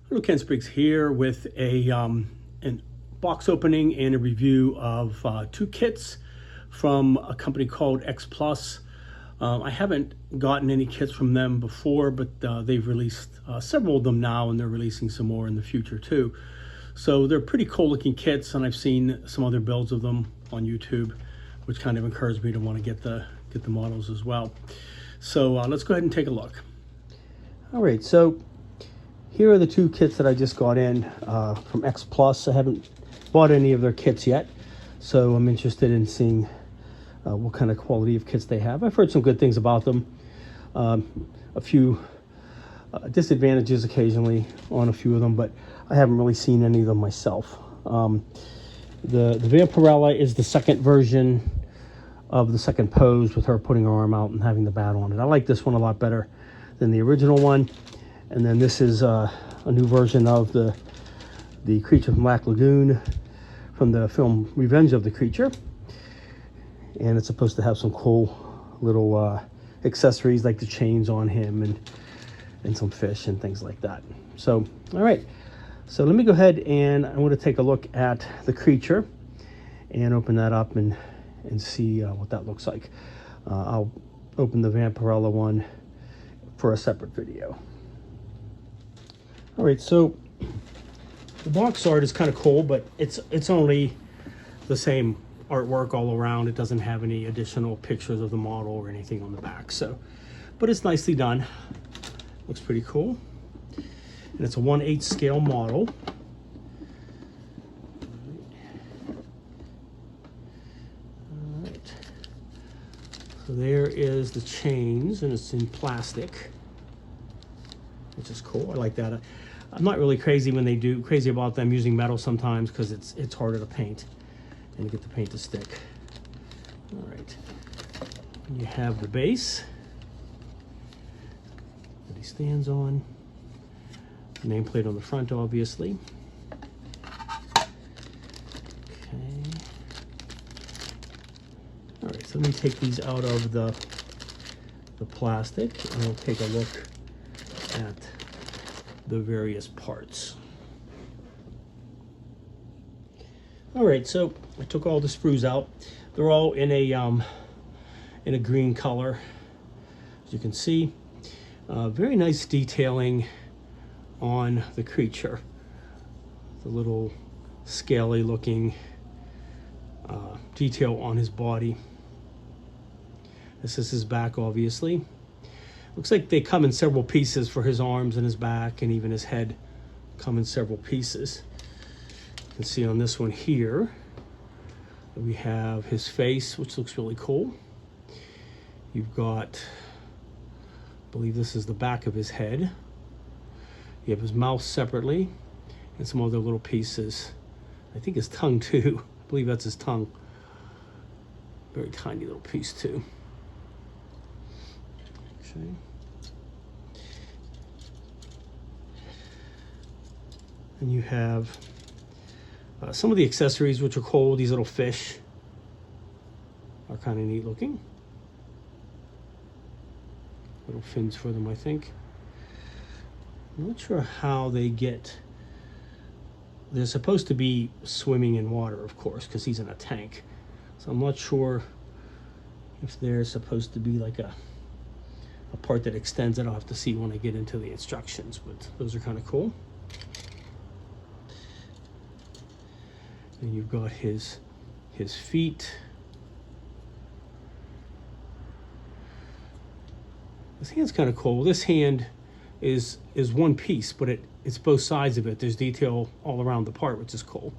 Hello, Ken Spriggs here with an box opening and a review of two kits from a company called X Plus. I haven't gotten any kits from them before, but they've released several of them now, and they're releasing some more in the future too. So they're pretty cool looking kits, and I've seen some other builds of them on YouTube, which kind of encouraged me to want to get the models as well. So let's go ahead and take a look. All right, so here are the two kits that I just got in from X Plus. I haven't bought any of their kits yet, so I'm interested in seeing what kind of quality of kits they have. I've heard some good things about them. A few disadvantages occasionally on a few of them, but I haven't really seen any of them myself. The Vampirella is the second version of the second pose, with her putting her arm out and having the bat on it. I like this one a lot better than the original one. And then this is a new version of the creature from Black Lagoon from the film Revenge of the Creature. And it's supposed to have some cool little accessories like the chains on him and some fish and things like that. So, all right. So let me go ahead and I want to take a look at the creature and open that up and see what that looks like. I'll open the Vampirella one for a separate video. All right, so the box art is kind of cool, but it's only the same artwork all around. It doesn't have any additional pictures of the model or anything on the back. So, but it's nicely done. Looks pretty cool. And it's a 1/8 scale model. All right. So there is the chains, and it's in plastic, which is cool. I like that. I'm not really crazy about them using metal sometimes, because it's harder to paint and to get the paint to stick. All right, you have the base that he stands on, the nameplate on the front, obviously. Okay. All right, so let me take these out of the plastic, and we'll take a look at the various parts. All right, so I took all the sprues out. They're all in a green color, as you can see. Very nice detailing on the creature. The little scaly looking detail on his body. This is his back, obviously. Looks like they come in several pieces for his arms and his back, and even his head come in several pieces. You can see on this one here, we have his face, which looks really cool. You've got, I believe this is the back of his head. You have his mouth separately, and some other little pieces. I think his tongue too. I believe that's his tongue. Very tiny little piece too. Okay. And you have some of the accessories, which are cool. These little fish are kind of neat looking. Little fins for them, I think. I'm not sure how they get. They're supposed to be swimming in water, of course, because he's in a tank. So I'm not sure if they're supposed to be like a part that extends it. I'll have to see when I get into the instructions, but those are kind of cool. And you've got his feet. This hand's kind of cool. This hand is one piece, but it's both sides of it. There's detail all around the part, which is cool.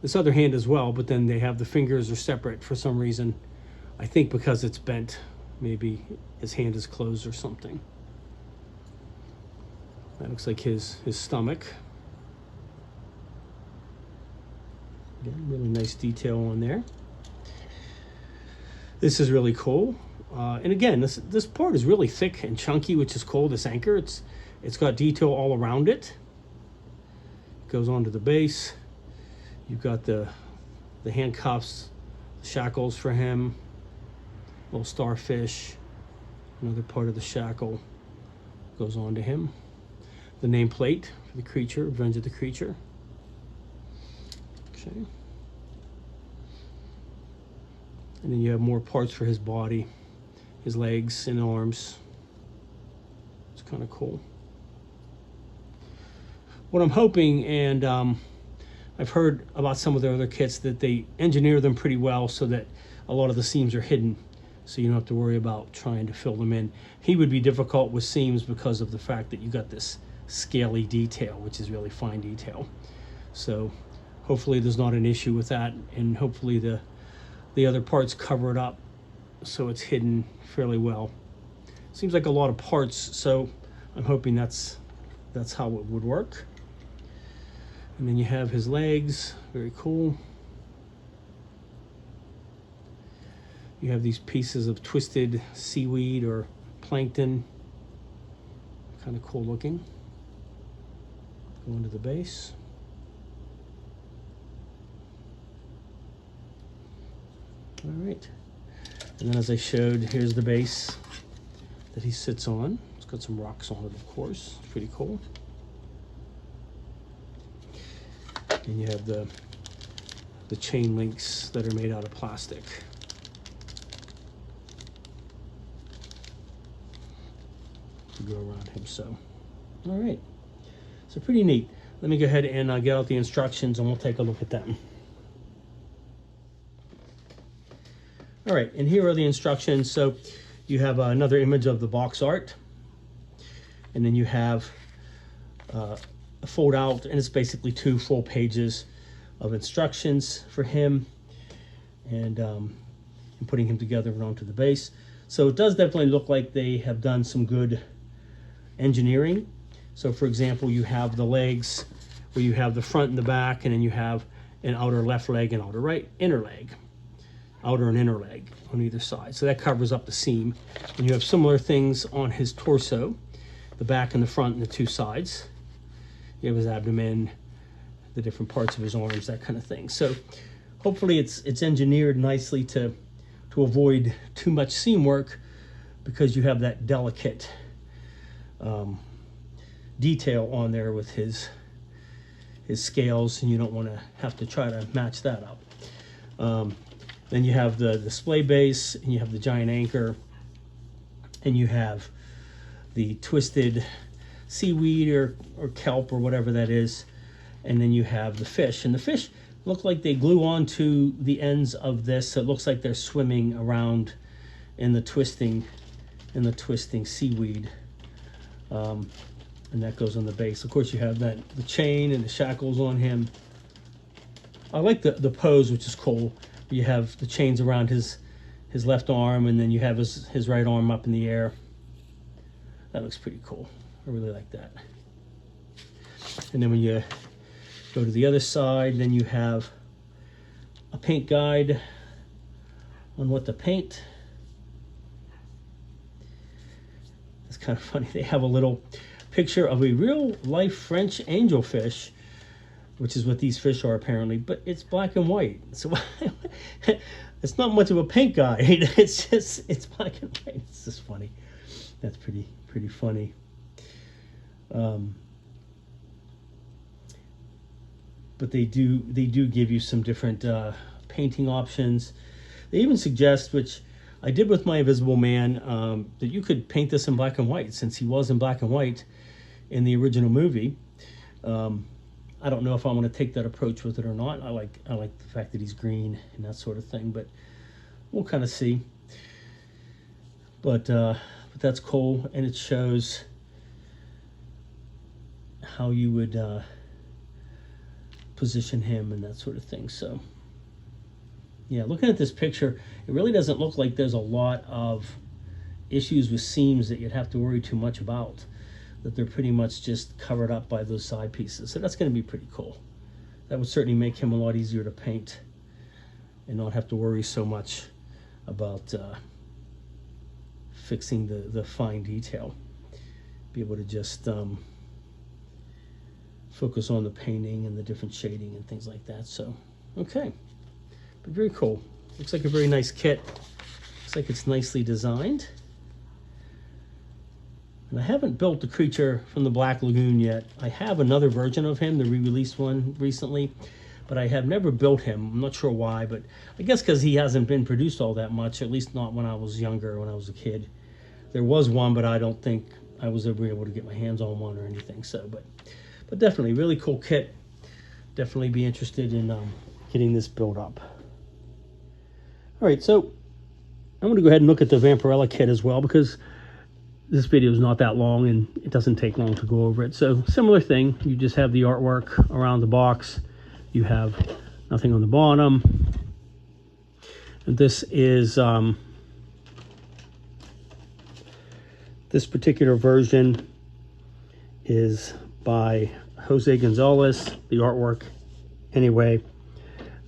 This other hand as well, but then they have the fingers are separate for some reason. I think because it's bent. Maybe his hand is closed or something. That looks like his stomach. Again, really nice detail on there. This is really cool. And again, this part is really thick and chunky, which is cool. This anchor, it's got detail all around it. It goes onto the base. You've got the handcuffs, the shackles for him. Little starfish, another part of the shackle goes on to him. the nameplate for the creature, Revenge of the Creature. Okay. And then you have more parts for his body, his legs and arms. It's kind of cool. What I'm hoping, and I've heard about some of their other kits, that they engineer them pretty well so that a lot of the seams are hidden, so you don't have to worry about trying to fill them in. He would be difficult with seams because of the fact that you got this scaly detail, which is really fine detail. So hopefully there's not an issue with that, and hopefully the other parts cover it up so it's hidden fairly well. Seems like a lot of parts, so I'm hoping that's how it would work. And then you have his legs, very cool. You have these pieces of twisted seaweed or plankton, kind of cool looking. Go into the base. All right, and then as I showed, here's the base that he sits on. It's got some rocks on it, of course. It's pretty cool. And you have the chain links that are made out of plastic. To go around him, so. All right, so pretty neat. Let me go ahead and get out the instructions and we'll take a look at them. All right, and here are the instructions. So you have another image of the box art, and then you have a fold out, and it's basically 2 full pages of instructions for him and putting him together and onto the base. So it does definitely look like they have done some good engineering. So for example, you have the legs where you have the front and the back, and then you have an outer left leg and outer right inner leg, outer and inner leg on either side. So that covers up the seam. And you have similar things on his torso, the back and the front and the 2 sides. You have his abdomen, the different parts of his arms, that kind of thing. So hopefully it's engineered nicely to avoid too much seam work, because you have that delicate detail on there with his scales, and you don't want to have to try to match that up. Then you have the display base, and you have the giant anchor, and you have the twisted seaweed or kelp or whatever that is, and then you have the fish. And the fish look like they glue onto the ends of this, so it looks like they're swimming around in the twisting seaweed. And that goes on the base. Of course, you have the chain and the shackles on him. I like the pose, which is cool. You have the chains around his left arm, and then you have his right arm up in the air. That looks pretty cool. I really like that. And then when you go to the other side, then you have a paint guide on what to paint. It's kind of funny. They have a little picture of a real life French angelfish, which is what these fish are apparently, but it's black and white. So it's not much of a paint guide. It's black and white. It's just funny. That's pretty funny. But they do give you some different painting options. They even suggest, which I did with my Invisible Man, that you could paint this in black and white, since he was in black and white in the original movie. I don't know if I want to take that approach with it or not. I like the fact that he's green and that sort of thing, but we'll kind of see. But that's cool, and it shows how you would position him and that sort of thing. So yeah, looking at this picture, it really doesn't look like there's a lot of issues with seams that you'd have to worry too much about, that they're pretty much just covered up by those side pieces. So that's going to be pretty cool. That would certainly make him a lot easier to paint and not have to worry so much about fixing the fine detail. Be able to just focus on the painting and the different shading and things like that. So, okay, but very cool. Looks like a very nice kit. Looks like it's nicely designed. And I haven't built the creature from the Black Lagoon yet. I have another version of him, the re-released one recently, but I have never built him. I'm not sure why, but I guess because he hasn't been produced all that much, at least not when I was younger, when I was a kid. There was one, but I don't think I was ever able to get my hands on one or anything. So, but definitely, really cool kit. Definitely be interested in getting this built up. All right, so I'm going to go ahead and look at the Vampirella kit as well, because this video is not that long and it doesn't take long to go over it. So similar thing, you just have the artwork around the box. You have nothing on the bottom. And this is this particular version is by Jose Gonzalez, the artwork anyway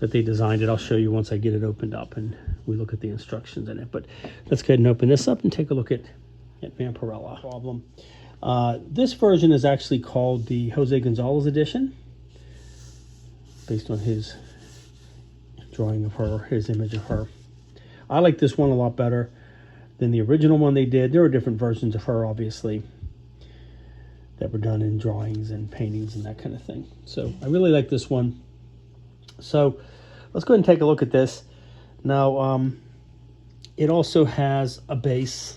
that they designed it. I'll show you once I get it opened up and we look at the instructions in it. But let's go ahead and open this up and take a look at Vampirella. Problem. This version is actually called the Jose Gonzalez edition, based on his drawing of her, his image of her. I like this one a lot better than the original one they did. There are different versions of her, obviously, that were done in drawings and paintings and that kind of thing. So I really like this one. So let's go ahead and take a look at this. Now, it also has a base,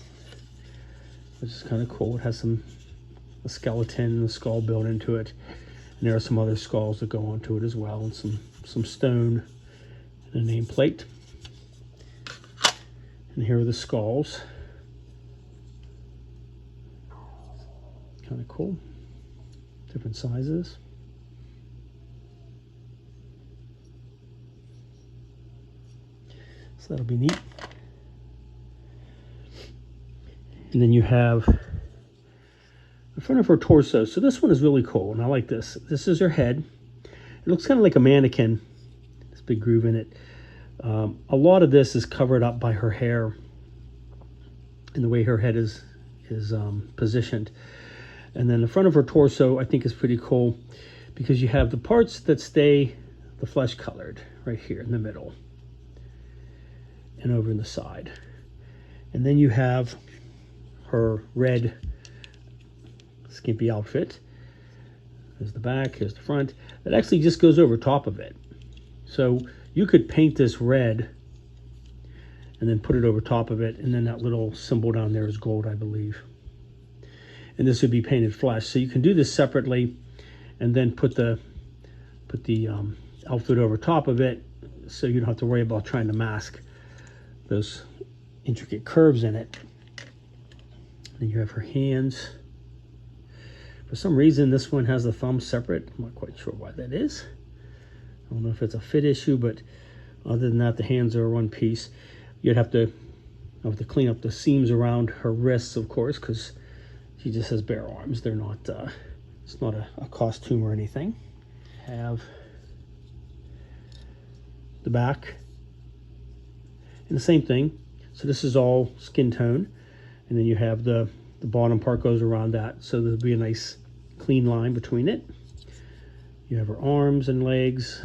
which is kind of cool. It has a skeleton and a skull built into it. And there are some other skulls that go onto it as well, and some stone and a nameplate. And here are the skulls. Kind of cool. Different sizes. So that'll be neat. And then you have the front of her torso. So this one is really cool, and I like this. This is her head. It looks kind of like a mannequin. This big groove in it. A lot of this is covered up by her hair and the way her head is positioned. And then the front of her torso, I think, is pretty cool because you have the parts that stay the flesh colored right here in the middle and over in the side. And then you have her red skimpy outfit. There's the back, here's the front. It actually just goes over top of it. So you could paint this red and then put it over top of it, and then that little symbol down there is gold, I believe. And this would be painted flesh. So you can do this separately and then put the outfit over top of it, so you don't have to worry about trying to mask those intricate curves in it. Then you have her hands. For some reason, this one has the thumb separate. I'm not quite sure why that is. I don't know if it's a fit issue, but other than that, the hands are one piece. You'd have to clean up the seams around her wrists, of course, because she just has bare arms. They're not, it's not a costume or anything. Have the back. And the same thing. So this is all skin tone. And then you have the bottom part goes around that. So there'll be a nice clean line between it. You have her arms and legs.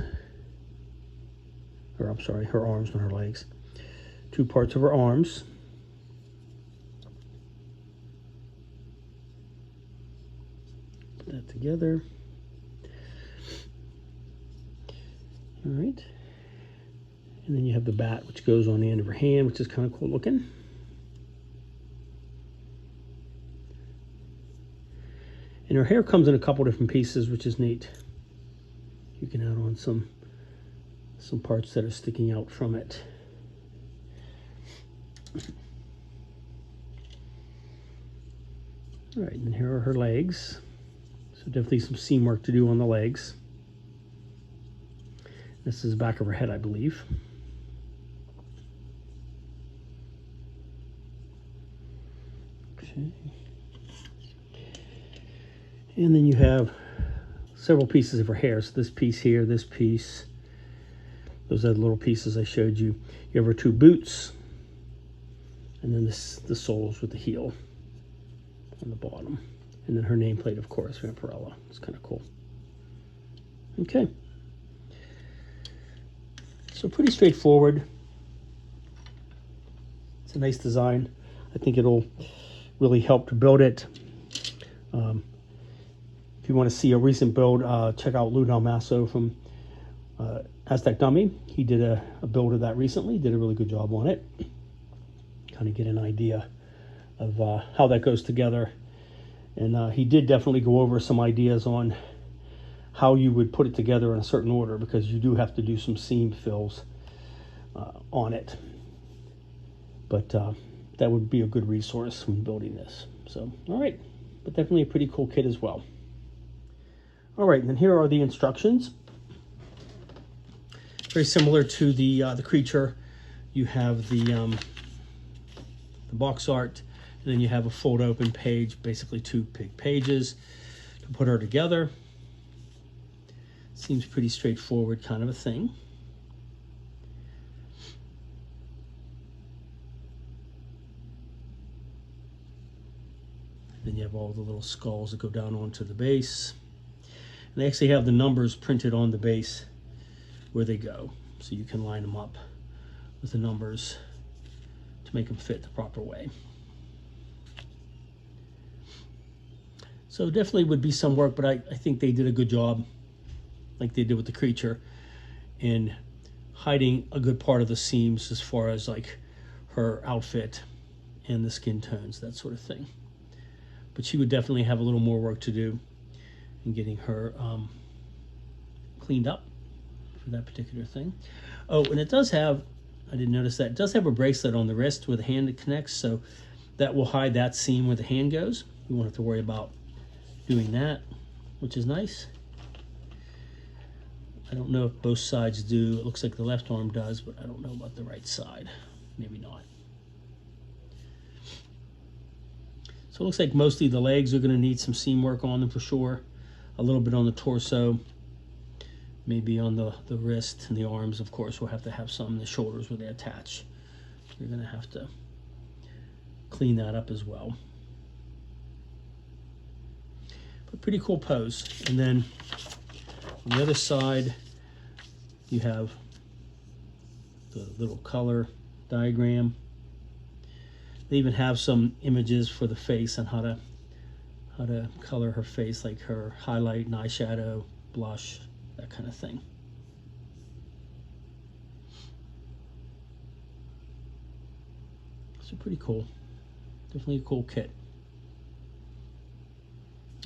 Or I'm sorry, her arms, not her legs. Two parts of her arms. Put that together. All right. And then you have the bat, which goes on the end of her hand, which is kind of cool looking. And her hair comes in a couple different pieces, which is neat. You can add on some parts that are sticking out from it. All right, and here are her legs. So definitely some seam work to do on the legs. This is the back of her head, I believe. Okay. And then you have several pieces of her hair. So this piece here, this piece. Those are the little pieces I showed you. You have her two boots. And then the soles with the heel on the bottom. And then her nameplate, of course, Vampirella. It's kind of cool. Okay. So pretty straightforward. It's a nice design. I think it'll really help to build it. If you want to see a recent build, check out Lou Del Masso from Aztec Dummy. He did a build of that recently, did a really good job on it. Kind of get an idea of how that goes together. And he did definitely go over some ideas on how you would put it together in a certain order, because you do have to do some seam fills on it. But that would be a good resource when building this. So, all right, but definitely a pretty cool kit as well. All right, and then here are the instructions. Very similar to the creature. You have the box art, and then you have a fold open page, basically 2 big pages to put her together. Seems pretty straightforward kind of a thing. Then you have all the little skulls that go down onto the base. And they actually have the numbers printed on the base where they go, so you can line them up with the numbers to make them fit the proper way. So definitely would be some work, but I think they did a good job, like they did with the creature, in hiding a good part of the seams as far as like her outfit and the skin tones, that sort of thing. But she would definitely have a little more work to do in getting her cleaned up for that particular thing. Oh, and it does have, I didn't notice that, it does have a bracelet on the wrist where the hand connects, so that will hide that seam where the hand goes. You won't have to worry about doing that, which is nice. I don't know if both sides do. It looks like the left arm does, but I don't know about the right side. Maybe not. So it looks like mostly the legs are going to need some seam work on them for sure. A little bit on the torso. Maybe on the wrist and the arms, of course, we'll have to have some. The shoulders where they attach. You're going to have to clean that up as well. But pretty cool pose. And then on the other side, you have the little color diagram. They even have some images for the face on how to color her face, like her highlight and eyeshadow, blush, that kind of thing. So pretty cool. Definitely a cool kit.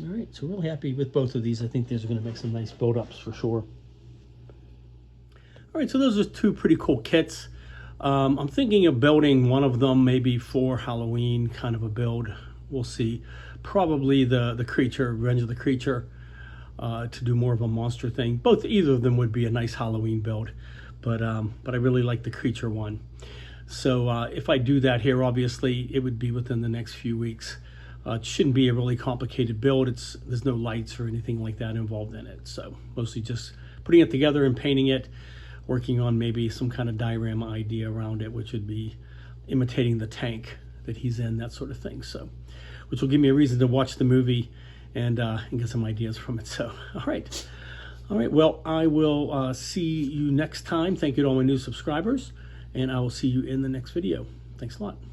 All right, so really happy with both of these. I think these are going to make some nice build-ups for sure. All right, so those are 2 pretty cool kits. I'm thinking of building one of them maybe for Halloween, kind of a build. We'll see. Probably the creature, Revenge of the Creature, to do more of a monster thing. Either of them would be a nice Halloween build, but I really like the creature one. So if I do that here, obviously it would be within the next few weeks. It shouldn't be a really complicated build. There's no lights or anything like that involved in it. So mostly just putting it together and painting it, working on maybe some kind of diorama idea around it, which would be imitating the tank that he's in, that sort of thing. So, which will give me a reason to watch the movie and get some ideas from it. So, all right. Well, I will see you next time. Thank you to all my new subscribers, and I will see you in the next video. Thanks a lot.